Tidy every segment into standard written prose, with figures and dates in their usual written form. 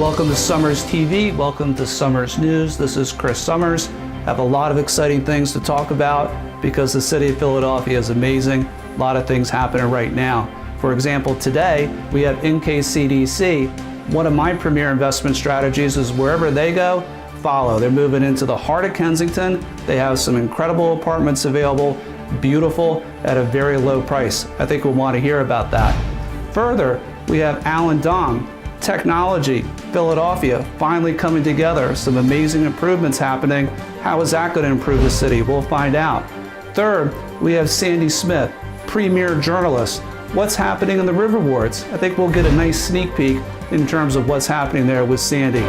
Welcome to Summers TV, welcome to Summers News. This is Chris Summers. Have a lot of exciting things to talk about because the city of Philadelphia is amazing. A lot of things happening right now. For example, today we have NKCDC. One of my premier investment strategies is wherever they go, follow. They're moving into the heart of Kensington. They have some incredible apartments available, beautiful, at a very low price. I think we'll want to hear about that. Further, we have Alan Dong, Technology, Philadelphia, finally coming together. Some amazing improvements happening. How is that going to improve the city? We'll find out. Third, we have Sandy Smith, premier journalist. What's happening in the River Wards? I think we'll get a nice sneak peek in terms of what's happening there with Sandy.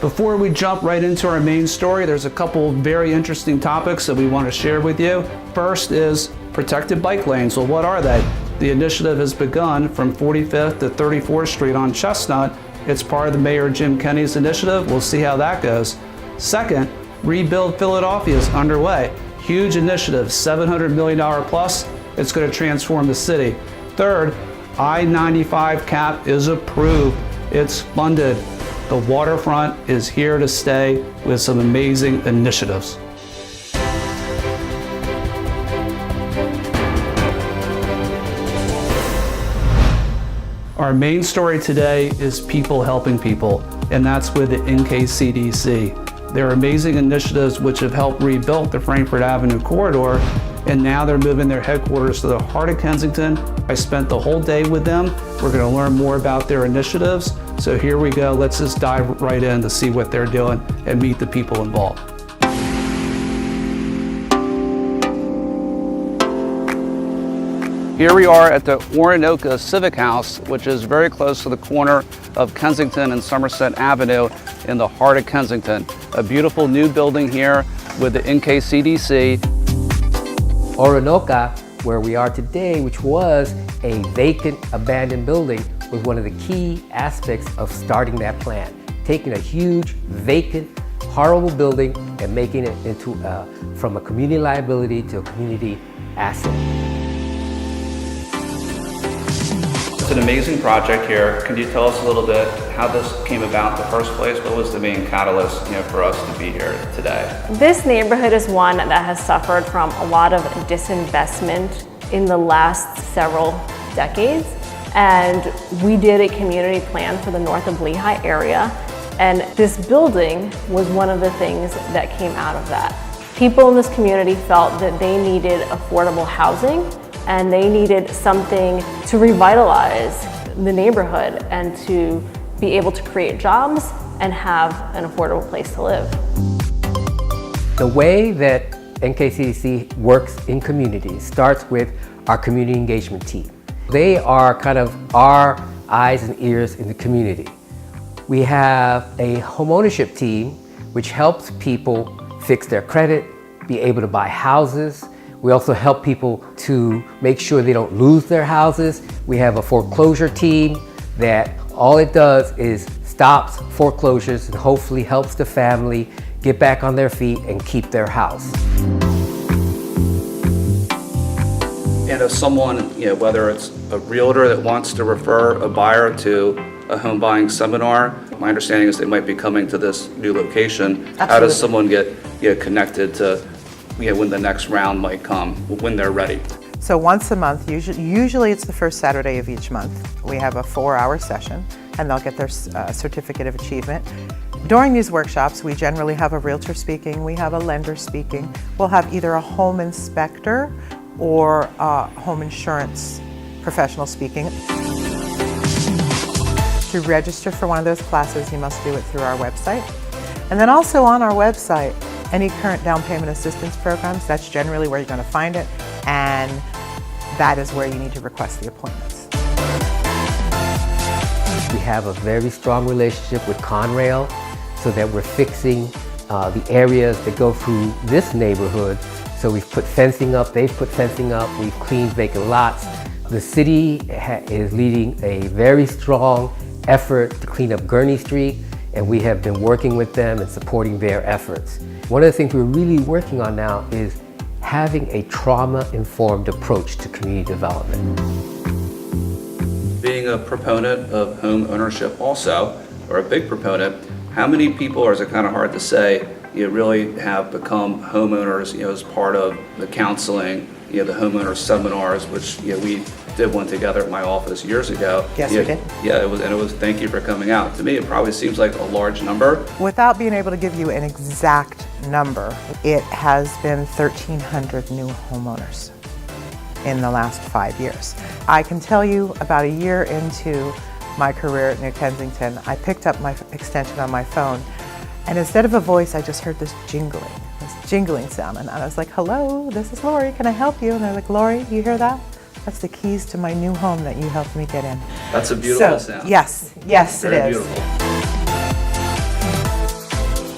Before we jump right into our main story, there's a couple very interesting topics that we want to share with you. First is protected bike lanes. Well, what are they? The initiative has begun from 45th to 34th Street on Chestnut. It's part of the Mayor Jim Kenney's initiative. We'll see how that goes. Second, Rebuild Philadelphia is underway. Huge initiative, $700 million plus. It's going to transform the city. Third, I-95 cap is approved. It's funded. The waterfront is here to stay with some amazing initiatives. Our main story today is people helping people, and that's with the NKCDC. There are amazing initiatives which have helped rebuild the Frankfurt Avenue corridor, and now they're moving their headquarters to the heart of Kensington. I spent the whole day with them. We're going to learn more about their initiatives. So here we go. Let's just dive right in to see what they're doing and meet the people involved. Here we are at the Orinoco Civic House, which is very close to the corner of Kensington and Somerset Avenue in the heart of Kensington. A beautiful new building here with the NKCDC. Orinoco, where we are today, which was a vacant, abandoned building, was one of the key aspects of starting that plan. Taking a huge, vacant, horrible building and making it into from a community liability to a community asset. It's an amazing project here. Can you tell us a little bit how this came about in the first place? What was the main catalyst, for us to be here today? This neighborhood is one that has suffered from a lot of disinvestment in the last several decades. And we did a community plan for the north of Lehigh area. And this building was one of the things that came out of that. People in this community felt that they needed affordable housing and they needed something to revitalize the neighborhood and to be able to create jobs and have an affordable place to live. The way that NKCDC works in communities starts with our community engagement team. They are kind of our eyes and ears in the community. We have a homeownership team which helps people fix their credit, be able to buy houses. We also help people to make sure they don't lose their houses. We have a foreclosure team that all it does is stops foreclosures and hopefully helps the family get back on their feet and keep their house. And if someone, whether it's a realtor that wants to refer a buyer to a home buying seminar, my understanding is they might be coming to this new location. Absolutely. How does someone get connected to when the next round might come, when they're ready? So once a month, usually it's the first Saturday of each month, we have a 4-hour session and they'll get their certificate of achievement. During these workshops, we generally have a realtor speaking, we have a lender speaking, we'll have either a home inspector or a home insurance professional speaking. To register for one of those classes, you must do it through our website. And then also on our website, any current down payment assistance programs, that's generally where you're going to find it, and that is where you need to request the appointments. We have a very strong relationship with Conrail so that we're fixing the areas that go through this neighborhood. So we've put fencing up, they've put fencing up, we've cleaned vacant lots. The city is leading a very strong effort to clean up Gurney Street, and we have been working with them and supporting their efforts. One of the things we're really working on now is having a trauma-informed approach to community development. Being being a proponent of home ownership also, or a big proponent, how many people, or is it kind of hard to say, you really have become homeowners, as part of the counseling, the homeowner seminars, which, we did one together at my office years ago. Yes, we did. Yeah, it was, thank you for coming out. To me, it probably seems like a large number. Without being able to give you an exact number, it has been 1,300 new homeowners in the last 5 years. I can tell you about a year into my career at New Kensington, I picked up my extension on my phone, and instead of a voice, I just heard this jingling sound, and I was like, hello, this is Lori, can I help you? And they're like, Lori, you hear that? That's the keys to my new home that you helped me get in. That's a beautiful sound. Yes, it Very is. beautiful.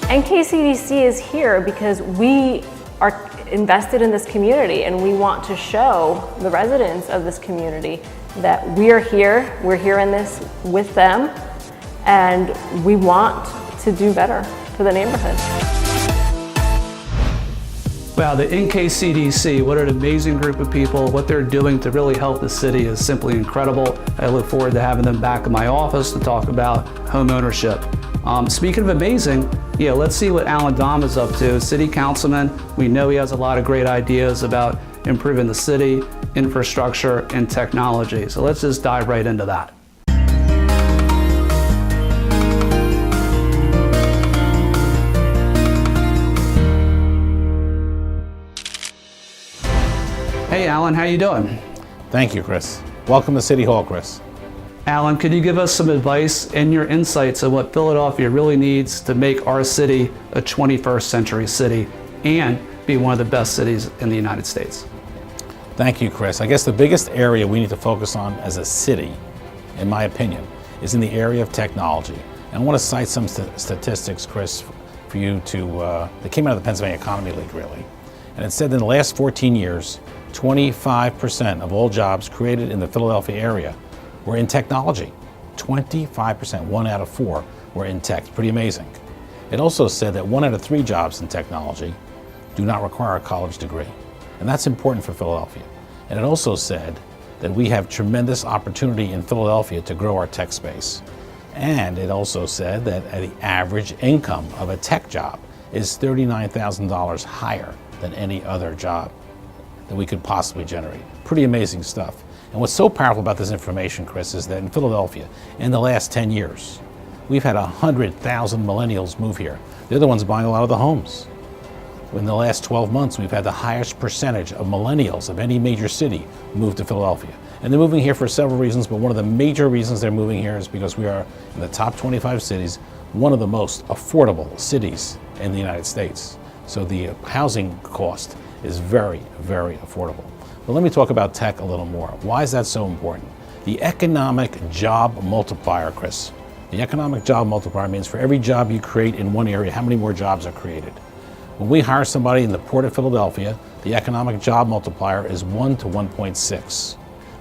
NKCDC is here because we are invested in this community, and we want to show the residents of this community that we're here in this with them, and we want to do better for the neighborhood. Wow, the NKCDC, what an amazing group of people. What they're doing to really help the city is simply incredible. I look forward to having them back in my office to talk about home ownership. Speaking of amazing, let's see what Alan Dom is up to. City councilman, we know he has a lot of great ideas about improving the city, infrastructure, and technology. So let's just dive right into that. Hey Alan, how you doing? Thank you, Chris. Welcome to City Hall, Chris. Alan, could you give us some advice and your insights on what Philadelphia really needs to make our city a 21st century city and be one of the best cities in the United States? Thank you, Chris. I guess the biggest area we need to focus on as a city, in my opinion, is in the area of technology. And I want to cite some statistics, Chris, for you that came out of the Pennsylvania Economy League, really. And it said in the last 14 years, 25% of all jobs created in the Philadelphia area were in technology. 25%, 1 out of 4 were in tech. Pretty amazing. It also said that 1 out of 3 jobs in technology do not require a college degree. And that's important for Philadelphia. And it also said that we have tremendous opportunity in Philadelphia to grow our tech space. And it also said that the average income of a tech job is $39,000 higher than any other job that we could possibly generate. Pretty amazing stuff. And what's so powerful about this information, Chris, is that in Philadelphia, in the last 10 years, we've had 100,000 millennials move here. They're the ones buying a lot of the homes. In the last 12 months, we've had the highest percentage of millennials of any major city move to Philadelphia. And they're moving here for several reasons, but one of the major reasons they're moving here is because we are in the top 25 cities, one of the most affordable cities in the United States. So the housing cost is very, very affordable. But let me talk about tech a little more. Why is that so important? The economic job multiplier, Chris. The economic job multiplier means for every job you create in one area, how many more jobs are created? When we hire somebody in the Port of Philadelphia, the economic job multiplier is 1 to 1.6.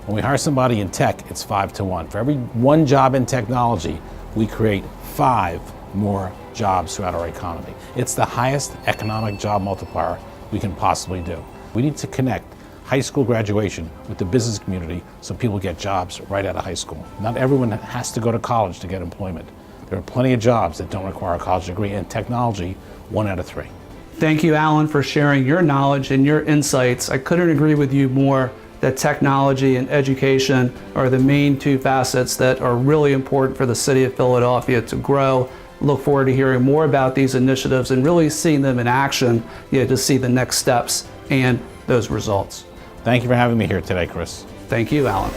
When we hire somebody in tech, it's 5 to 1. For every 1 job in technology, we create 5 more jobs throughout our economy. It's the highest economic job multiplier we can possibly do. We need to connect high school graduation with the business community so people get jobs right out of high school. Not everyone has to go to college to get employment. There are plenty of jobs that don't require a college degree, and technology, 1 out of 3. Thank you, Alan, for sharing your knowledge and your insights. I couldn't agree with you more that technology and education are the main 2 facets that are really important for the city of Philadelphia to grow. Look forward to hearing more about these initiatives and really seeing them in action, to see the next steps and those results. Thank you for having me here today, Chris. Thank you, Alan.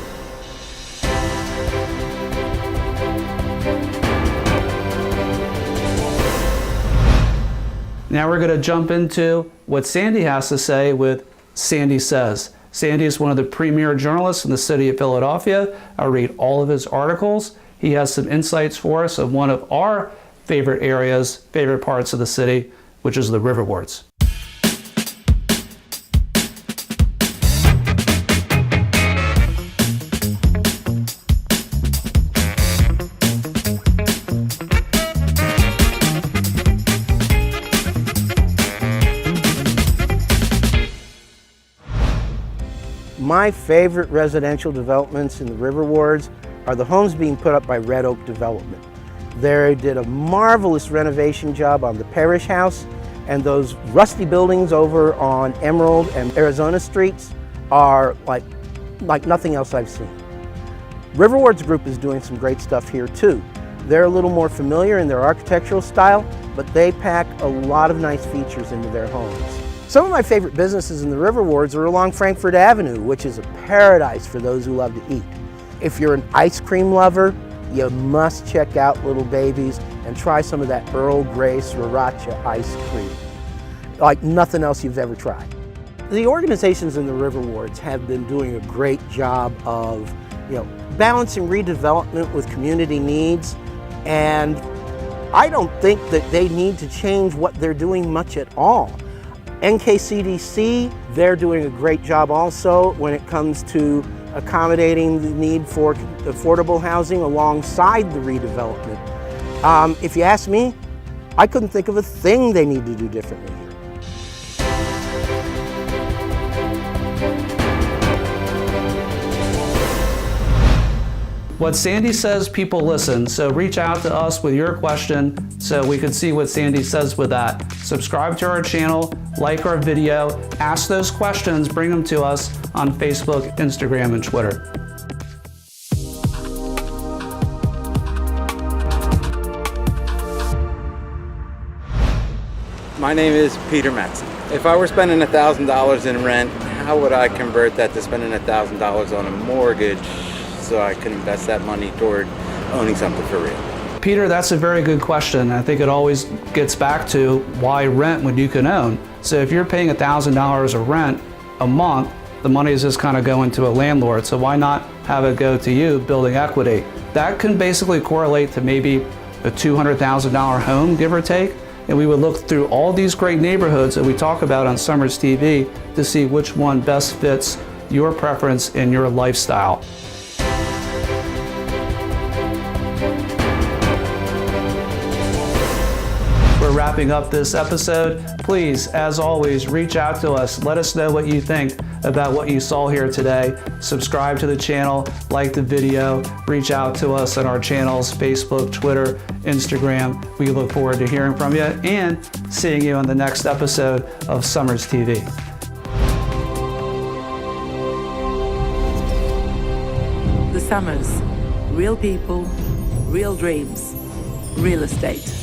Now we're going to jump into what Sandy has to say with Sandy Says. Sandy is one of the premier journalists in the city of Philadelphia. I read all of his articles. He has some insights for us of one of our favorite areas, favorite parts of the city, which is the riverboards. my favorite residential developments in the River Wards are the homes being put up by Red Oak Development. They did a marvelous renovation job on the Parish House, and those rusty buildings over on Emerald and Arizona Streets are like nothing else I've seen. River Wards Group is doing some great stuff here too. They're a little more familiar in their architectural style, but they pack a lot of nice features into their homes. Some of my favorite businesses in the River Wards are along Frankfort Avenue, which is a paradise for those who love to eat. If you're an ice cream lover, you must check out Little Babies and try some of that Earl Grey Sriracha ice cream, like nothing else you've ever tried. The organizations in the River Wards have been doing a great job of, balancing redevelopment with community needs, and I don't think that they need to change what they're doing much at all. NKCDC, they're doing a great job also when it comes to accommodating the need for affordable housing alongside the redevelopment. If you ask me, I couldn't think of a thing they need to do differently here. What Sandy says, people listen, so reach out to us with your question so we can see what Sandy says with that. Subscribe to our channel, like our video, ask those questions, bring them to us on Facebook, Instagram, and Twitter. My name is Peter Matson. If I were spending $1,000 in rent, how would I convert that to spending $1,000 on a mortgage so I can invest that money toward owning something for real? Peter, that's a very good question. I think it always gets back to why rent when you can own. So if you're paying $1,000 of rent a month, the money is just kind of going to a landlord. So why not have it go to you, building equity? That can basically correlate to maybe a $200,000 home, give or take. And we would look through all these great neighborhoods that we talk about on Summers TV to see which one best fits your preference and your lifestyle. We're wrapping up this episode. Please, as always, reach out to us. Let us know what you think about what you saw here today. Subscribe to the channel, like the video, reach out to us on our channels, Facebook, Twitter, Instagram. We look forward to hearing from you and seeing you on the next episode of Summers TV. The Summers. Real people, real dreams, real estate.